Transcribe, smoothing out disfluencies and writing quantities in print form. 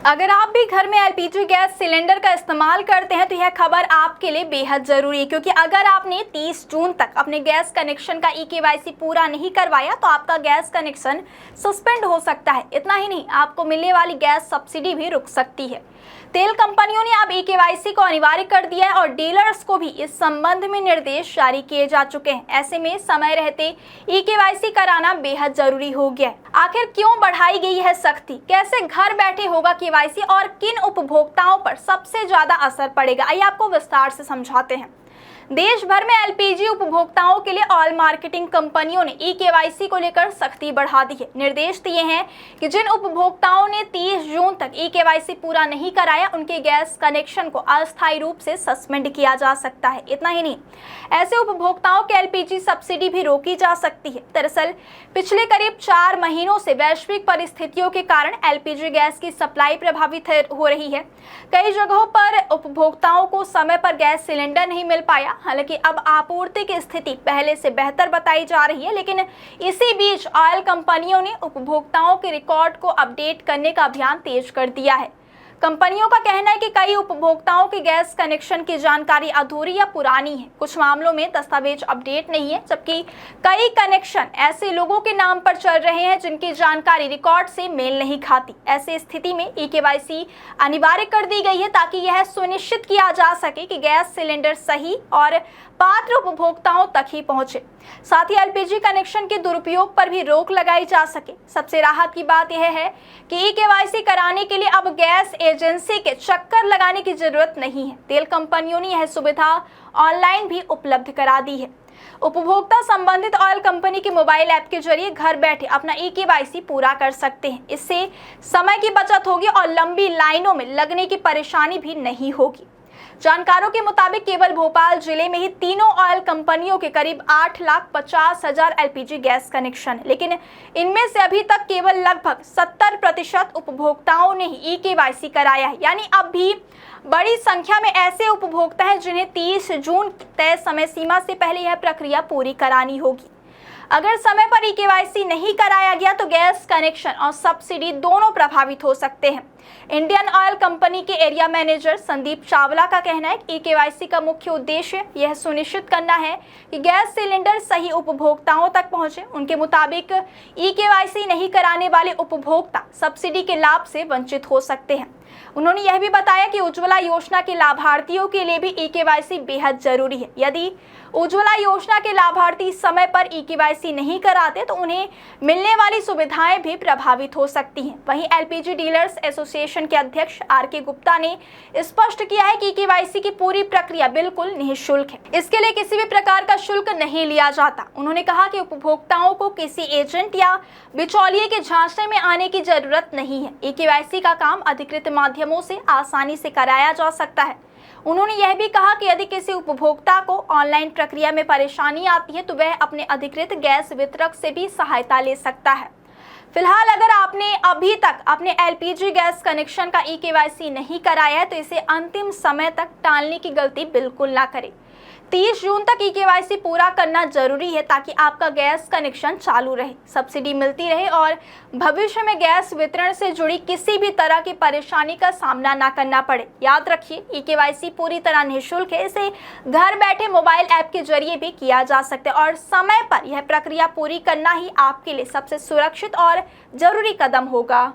अगर आप भी घर में एलपीजी गैस सिलेंडर का इस्तेमाल करते हैं तो यह खबर आपके लिए बेहद जरूरी है, क्योंकि अगर आपने 30 जून तक अपने गैस कनेक्शन का ई-केवाईसी पूरा नहीं करवाया तो आपका गैस कनेक्शन सस्पेंड हो सकता है। इतना ही नहीं, आपको मिलने वाली गैस सब्सिडी भी रुक सकती है। तेल कंपनियों ने अब ई-केवाईसी को अनिवार्य कर दिया है और डीलर्स को भी इस संबंध में निर्देश जारी किए जा चुके हैं। ऐसे में समय रहते ई-केवाईसी कराना बेहद जरूरी हो गया है। आखिर क्यों बढ़ाई गई है सख्ती, कैसे घर बैठे होगा केवाईसी और किन उपभोक्ताओं पर सबसे ज्यादा असर पड़ेगा, आइए आपको विस्तार से समझाते हैं। देश भर में एलपीजी उपभोक्ताओं के लिए ऑयल मार्केटिंग कंपनियों ने ई-केवाईसी को लेकर सख्ती बढ़ा दी है। निर्देश दिए हैं कि जिन उपभोक्ताओं ने 30 जून तक ई-केवाईसी पूरा नहीं कराया, उनके गैस कनेक्शन को अस्थायी रूप से सस्पेंड किया जा सकता है। इतना ही नहीं, ऐसे उपभोक्ताओं के एलपीजी सब्सिडी भी रोकी जा सकती है। दरअसल पिछले करीब 4 महीनों से वैश्विक परिस्थितियों के कारण एलपीजी गैस की सप्लाई प्रभावित हो रही है। कई जगहों पर उपभोक्ताओं को समय पर गैस सिलेंडर नहीं मिल पाया। हालांकि अब आपूर्ति की स्थिति पहले से बेहतर बताई जा रही है, लेकिन इसी बीच ऑयल कंपनियों ने उपभोक्ताओं के रिकॉर्ड को अपडेट करने का अभियान तेज कर दिया है। कंपनियों का कहना है कि कई उपभोक्ताओं के गैस कनेक्शन की जानकारी अधूरी या पुरानी है। कुछ मामलों में दस्तावेज अपडेट नहीं है, जबकि कई कनेक्शन ऐसे लोगों के नाम पर चल रहे हैं जिनकी जानकारी रिकॉर्ड से मेल नहीं खाती। ऐसी स्थिति में ई-केवाईसी अनिवार्य कर दी गई है ताकि यह सुनिश्चित किया जा सके कि गैस सिलेंडर सही और पात्र उपभोक्ताओं तक ही पहुंचे। साथ ही एलपीजी कनेक्शन के दुरुपयोग पर भी रोक लगाई जा सके। सबसे राहत की बात यह है कि ई-केवाईसी कराने के लिए अब गैस एजेंसी के चक्कर लगाने की जरूरत नहीं है। तेल कंपनियों ने यह सुविधा ऑनलाइन भी उपलब्ध करा दी है। उपभोक्ता संबंधित ऑयल कंपनी के मोबाइल ऐप के जरिए घर बैठे अपना ई-केवाईसी पूरा कर सकते हैं। इससे समय की बचत होगी और लंबी लाइनों में लगने की परेशानी भी नहीं होगी। जानकारों के मुताबिक केवल भोपाल जिले में ही तीनों ऑयल कंपनियों के करीब 8,50,000 एलपीजी गैस कनेक्शन है, लेकिन इनमें से अभी तक केवल लगभग 70% उपभोक्ताओं ने ही ई-केवाईसी कराया है। यानी अब भी बड़ी संख्या में ऐसे उपभोक्ता हैं जिन्हें 30 जून तय समय सीमा से पहले यह प्रक्रिया पूरी करानी होगी। अगर समय पर ई-केवाईसी नहीं कराया गया तो गैस कनेक्शन और सब्सिडी दोनों प्रभावित हो सकते हैं। इंडियन ऑयल कंपनी के एरिया मैनेजर संदीप चावला का कहना है कि ई-केवाईसी का मुख्य उद्देश्य यह सुनिश्चित करना है कि गैस सिलेंडर सही उपभोक्ताओं तक पहुंचे। उनके मुताबिक ई-केवाईसी नहीं कराने वाले उपभोक्ता सब्सिडी के लाभ से वंचित हो सकते हैं। उन्होंने यह भी बताया कि उज्ज्वला योजना के लाभार्थियों के लिए भी ई-केवाईसी बेहद जरूरी है। यदि उज्ज्वला योजना के लाभार्थी समय पर ई-केवाईसी नहीं कराते तो उन्हें मिलने वाली सुविधाएं भी प्रभावित हो सकती हैं। वहीं एलपीजी डीलर्स एसोसिएशन के अध्यक्ष आर.के. गुप्ता ने स्पष्ट किया है कि ई-केवाईसी की पूरी प्रक्रिया बिल्कुल निःशुल्क है। इसके लिए किसी भी प्रकार का शुल्क नहीं लिया जाता। उन्होंने कहा कि उपभोक्ताओं को किसी एजेंट या बिचौलिए के झांसे में आने की जरूरत नहीं है। ई-केवाईसी का काम अधिकृत माध्यमों से आसानी से कराया जा सकता है। उन्होंने यह भी कहा कि यदि किसी उपभोक्ता को ऑनलाइन प्रक्रिया में परेशानी आती है तो वह अपने अधिकृत गैस वितरक से भी सहायता ले सकता है। फिलहाल अगर आपने अभी तक अपने एलपीजी गैस कनेक्शन का ई-केवाईसी नहीं कराया है तो इसे अंतिम समय तक टालने की गलती बिल्कुल ना करें। 30 जून तक ई-केवाईसी पूरा करना जरूरी है ताकि आपका गैस कनेक्शन चालू रहे, सब्सिडी मिलती रहे और भविष्य में गैस वितरण से जुड़ी किसी भी तरह की परेशानी का सामना ना करना पड़े। याद रखिए, ई-केवाईसी पूरी तरह निःशुल्क है। इसे घर बैठे मोबाइल ऐप के जरिए भी किया जा सकता है और समय पर यह प्रक्रिया पूरी करना ही आपके लिए सबसे सुरक्षित और जरूरी कदम होगा।